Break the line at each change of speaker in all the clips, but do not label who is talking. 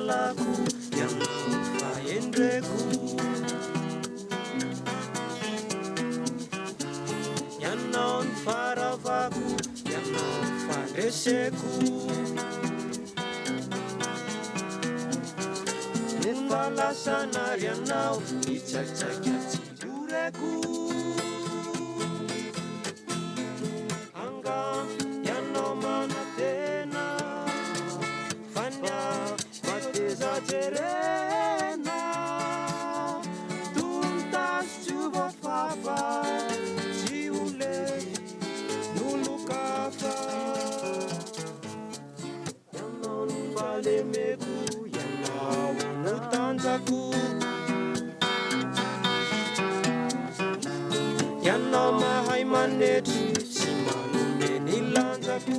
lalako ianao fahendreko ianao ny faravako ianao fandreseko nefa lasanary ianao itsaitsaika tsy doreko ianao manatena fanya matezajerena tuntasjuvafafa jiule nulukafa ianao nimbalemeko ianao notanjako ianao mahay manetry sy manome nilanjako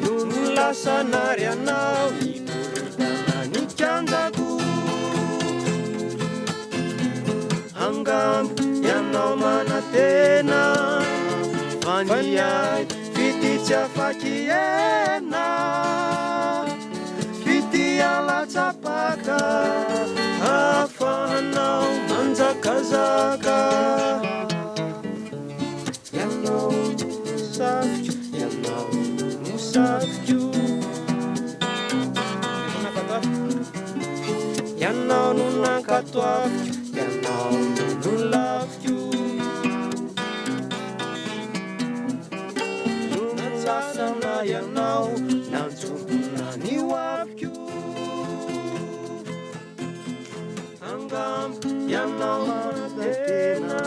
nolasanary ianao niboridana nikanjako angambo ianao manatena faniay fity tsy afaky ena fity alatsapaka afahanao manjakazaka ianao musafiko ianao musafiko ianao no nankatoafiko ianao no nolaviko no natsasana ianao nantsombona nihoaviko angambo ianao manatena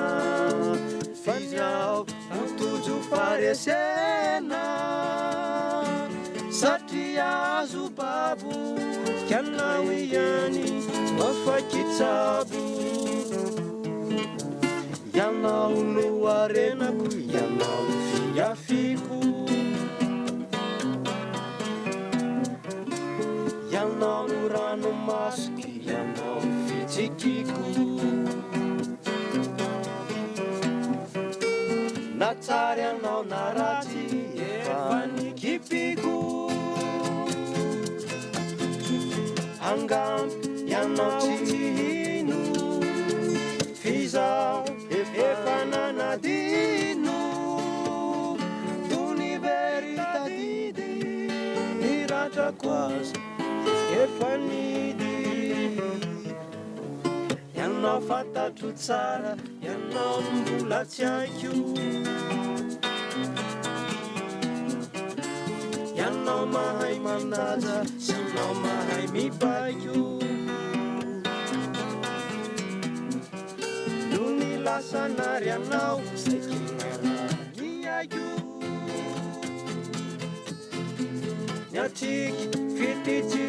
fizao motojo faresena satria azo babo kianao ihany mafakitsabo ianao no arenako ianao fiafiko ianao no ranomasoko ianao fitsikiko na tsara ianao na ratsy efa nikipiko angambo ianao tsy hino fizaho efa nanadino toniveritadidy niratrako azy efa nidy ianao fantatro tsara ianao mbola tsy haiko ianao mahay manaja sy ianao mahay mibaiko no nilasanary ianao saiky narany aiko niatriky fititsy